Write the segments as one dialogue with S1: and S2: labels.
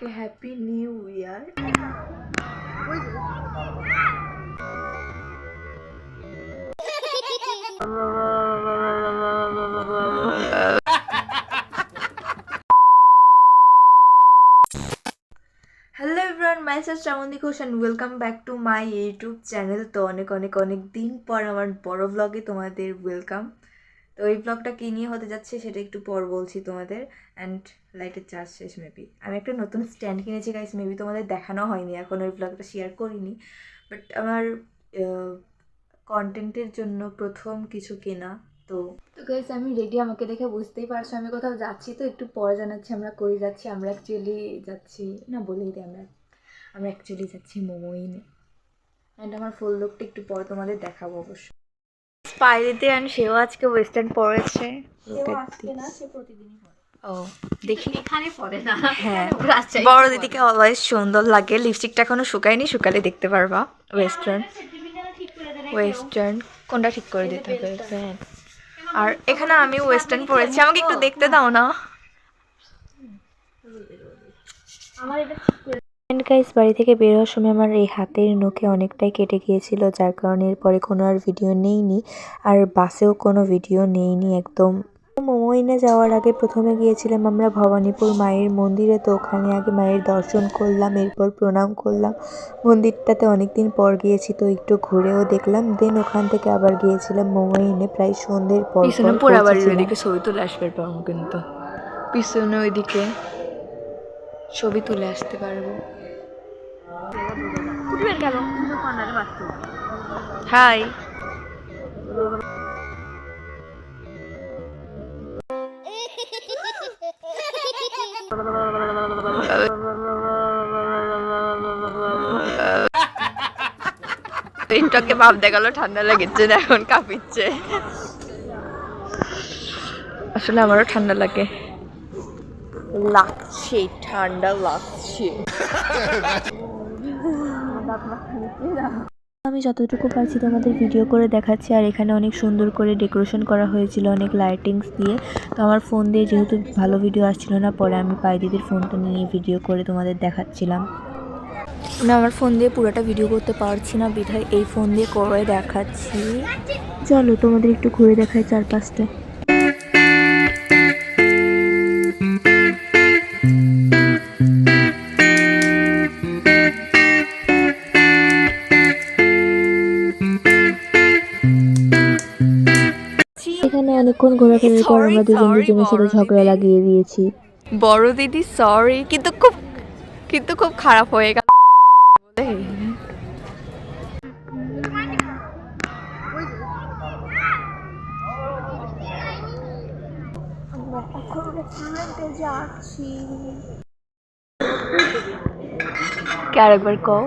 S1: সবাইকে happy new year. Hello everyone, myself Shrabanti Ghosh and welcome back to my YouTube channel. তো অনেক অনেক অনেক দিন পর আমার বড় ব্লগে তোমাদের ওয়েলকাম। তো এই ব্লগটা কী নিয়ে হতে যাচ্ছে সেটা একটু পর বলছি তোমাদের। অ্যান্ড লাইটের চার্জ শেষ মেবি। আমি একটা নতুন স্ট্যান্ড কিনেছি গাইস, মেবি তোমাদের দেখানো হয়নি, এখন ওই ব্লগটা শেয়ার করিনি। বাট আমার কন্টেন্টের জন্য প্রথম কিছু কেনা। তো গাইস আমি রেডি, আমাকে দেখে বুঝতেই পারছো আমি কোথাও যাচ্ছি। তো একটু পরে জানাচ্ছি আমরা কই যাচ্ছি। আমরা অ্যাকচুয়ালি যাচ্ছি না, বলেই দিই আমরা অ্যাকচুয়ালি যাচ্ছি মোমোইনে। অ্যান্ড আমার ফুল লুকটা একটু পরে তোমাদের দেখাবো অবশ্য। পাইরিতে অ্যান্ড সেও আজকে ওয়েস্টার্ন পরেছে। ও দেখি এখানে পরে না। হ্যাঁ, বড় দিদিকে অলওয়েজ সুন্দর লাগে। লিপস্টিকটা এখনো শুকায়নি, শুকালে দেখতে পারবা। ওয়েস্টার্ন কোনটা ঠিক করে দিতে হবে। আর এখানে আমি ওয়েস্টার্ন পরেছি, আমাকে একটু দেখতে দাও না। গাইস বাড়ি থেকে বের হওয়ার সময় আমার এই হাতের নখে অনেকটাই কেটে গিয়েছিল, যার কারণে এরপরে কোনো আর ভিডিও নেইনি, আর বাসেও কোনো ভিডিও নেইনি একদম। মোমোইনে যাওয়ার আগে প্রথমে গিয়েছিলাম আমরা ভবানীপুর মায়ের মন্দিরে। তো ওখানে আগে মায়ের দর্শন করলাম, এরপর প্রণাম করলাম। মন্দিরটাতে অনেকদিন পর গিয়েছি, তো একটু ঘুরেও দেখলাম। দেন ওখান থেকে আবার গিয়েছিলাম মোমোইনে প্রায় সন্ধ্যের পর। পিছনে পোড়াবাড়ির ওইদিকে ছবি তুলে আসবে পারবো, কিন্তু পিছনে ওইদিকে ছবি তুলে আসতে পারবো। হাই, টিকটকে ভাব দেখালো ঠান্ডা লেগেছে না, এখন কাঁপিচ্ছে। আসলে আমারও ঠান্ডা লাগছে, ঠান্ডা লাগছে। আমি যতটুকু পারছি তোমাদের ভিডিও করে দেখাচ্ছি। আর এখানে অনেক সুন্দর করে ডেকোরেশন করা হয়েছিল, অনেক লাইটিংস দিয়ে। তো আমার ফোন দিয়ে যেহেতু ভালো ভিডিও আসছিল না, পরে আমি পাইদিদির ফোনটা নিয়ে ভিডিও করে তোমাদের দেখাচ্ছিলাম। না, আমার ফোন দিয়ে পুরোটা ভিডিও করতে পারছি না, বিধায় এই ফোন দিয়ে করে দেখাচ্ছি। চলো তোমাদের একটু ঘুরে দেখাই চারপাশটা। এখানে অনেকক্ষণ ঘোরাফেরার পর আমরা দুজনের সাথে ঝগড়া লাগিয়ে দিয়েছি। বড় দিদি সরি, কিন্তু খুব খারাপ হয়ে গেল। এখন রেস্টুরেন্টে যাচ্ছি। আরেকবার কও,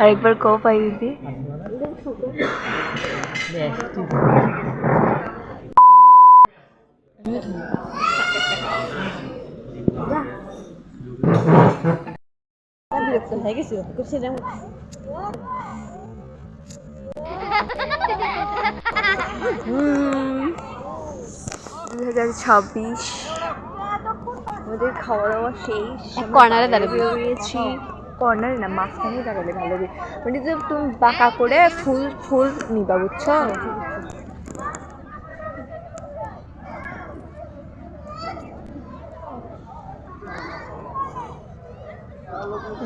S1: আরেকবার কও পাই দিদি। বিরক্ত হয়ে গেছি 2026 আমাদের খাওয়া দাওয়া শেষ। কর্নারে দাঁড়িয়েছি, কর্নারে না মাঝখানেই দাঁড়ালে ভালো হবে, মানে যে তুমি বাঁকা করে ফুল নিবা, বুঝছো?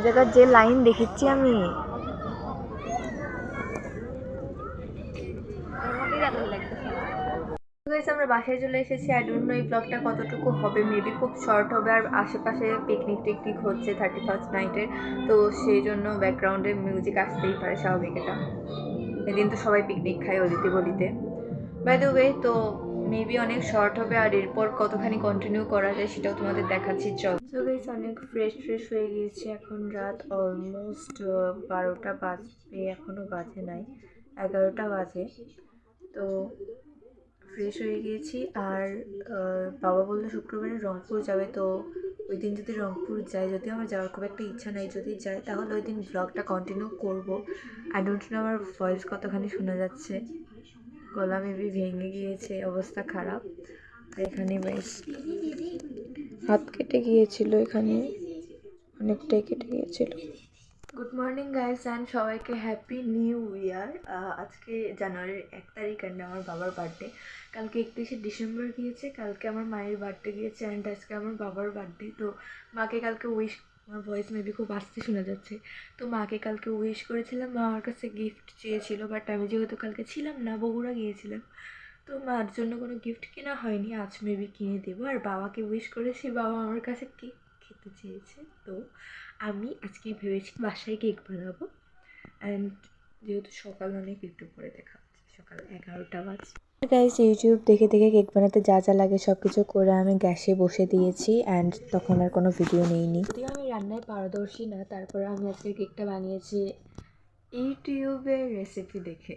S1: জায়গার যে লাইন দেখেছি আমি, আমরা বাসায় চলে এসেছি। আই ডোন্ট নো এই ব্লগটা কতটুকু হবে, মেবি খুব শর্ট হবে। আর আশেপাশে পিকনিক হচ্ছে 31st নাইটের, তো সেই জন্য ব্যাকগ্রাউন্ডে মিউজিক আসতেই পারে, স্বাভাবিক। এটা এদিন তো সবাই পিকনিক খায় অলিতে গলিতে। বাই দ্য ওয়ে, তো মেবি অনেক শর্ট হবে, আর এরপর কতখানি কন্টিনিউ করা যায় সেটাও তোমাদের দেখাচ্ছি। চল, তো গাইস অনেক ফ্রেশ হয়ে গিয়েছি। এখন রাত অলমোস্ট 12টা বাজবে, এখনও বাজে নাই, 11টা বাজে। তো ফ্রেশ হয়ে গিয়েছি। আর বাবা বললো শুক্রবারে রংপুর যাবে, তো ওই দিন যদি রংপুর যাই, যদিও আমার যাওয়ার খুব একটা ইচ্ছা নাই, যদি যাই তাহলে ওই দিন ব্লগটা কন্টিনিউ করবো। আই ডোন্ট নো আমার ভয়েস কতখানি শোনা যাচ্ছে, গলা মেবি ভেঙে গিয়েছে, অবস্থা খারাপ। আর এখানে বেশ হাত কেটে গিয়েছিল, এখানে অনেকটাই কেটে গিয়েছিল। গুড মর্নিং গাইস অ্যান্ড সবাইকে হ্যাপি নিউ ইয়ার। আজকে জানুয়ারির 1 তারিখ অ্যান্ড আমার বাবার বার্থডে। কালকে 31শে ডিসেম্বর গিয়েছে, কালকে আমার মায়ের বার্থডে গিয়েছে অ্যান্ড আজকে আমার বাবার বার্থডে। তো মাকে কালকে উইশ, আমার ভয়েস মেবি খুব আস্তে শোনা যাচ্ছে, তো মাকে কালকে উইশ করেছিলাম। মা আমার কাছে গিফট চেয়েছিল, বাট আমি যেহেতু কালকে ছিলাম না, বগুড়া গিয়েছিলাম, তো মার জন্য কোনো গিফট কেনা হয়নি। আজ মেবি কিনে দেবো। আর বাবাকে উইশ করেছি, বাবা আমার কাছে কেক খেতে চেয়েছে, তো আমি আজকে ভেবেছি বাসায় কেক বানাবো। অ্যান্ড যেহেতু সকাল অনেক, একটু পরে দেখা হচ্ছে, সকাল 11টা বাজে। গাইস, ইউটিউব দেখে দেখে কেক বানাতে যা যা লাগে সব কিছু করে আমি গ্যাসে বসে দিয়েছি অ্যান্ড তখন আর কোনো ভিডিও নেইনি। যদিও আমি রান্নায় পারদর্শী না, তারপরে আমি আজকে কেকটা বানিয়েছি ইউটিউবের রেসিপি দেখে।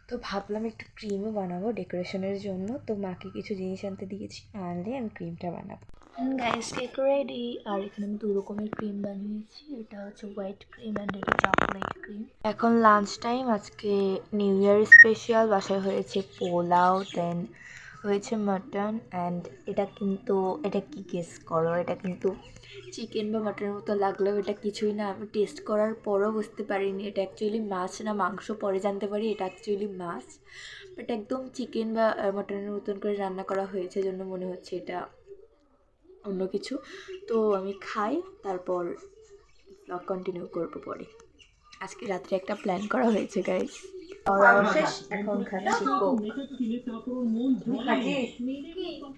S1: তো ভাবলাম একটু ক্রিমও বানাবো ডেকোরেশনের জন্য, তো মাকে কিছু জিনিস আনতে দিয়েছি, আনলে আমি ক্রিমটা বানাবো। Guys, cake ready. আর এখানে আমি 2 রকমের ক্রিম বানিয়েছি, এটা হচ্ছে হোয়াইট ক্রিম অ্যান্ড এটা চকলেট ক্রিম। এখন লাঞ্চ টাইম, আজকে নিউ ইয়ার স্পেশাল। বাসায় হয়েছে পোলাও, দেন হয়েছে মাটন অ্যান্ড এটা কি গেস করো, এটা কিন্তু চিকেন বা মাটনের মতো লাগলেও এটা কিছুই না। আমি টেস্ট করার পরও বুঝতে পারিনি এটা অ্যাকচুয়ালি মাছ না মাংস, পরে জানতে পারি এটা অ্যাকচুয়ালি মাছ। বাট একদম চিকেন বা মাটনের মতন করে রান্না করা হয়েছে, জন্য মনে হচ্ছে এটা অন্য কিছু। তো আমি খাই, তারপর ব্লগ কন্টিনিউ করবো পরে। আজকে রাত্রে একটা প্ল্যান করা হয়েছে গাইস। শেষ, এখন খাচ্ছি কোক।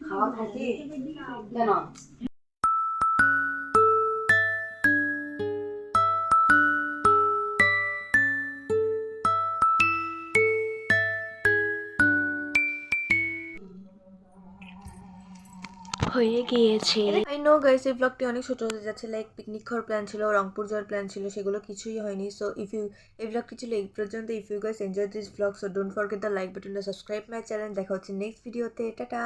S1: খাওয়া খাচ্ছিস কেন? হয়ে গিয়েছে। আই নো গাইস, এই ব্লগটি অনেক ছোট হতে যাচ্ছে। লাইক পিকনিক খাওয়ার প্ল্যান ছিল, রংপুর যাওয়ার প্ল্যান ছিল, সেগুলো কিছুই হয়নি। সো এই ব্লগটি ছিল এই পর্যন্ত। If you guys enjoy this blog, so don't forget the like button, subscribe my channel. দেখা হচ্ছে নেক্সট ভিডিওতে। টাটা।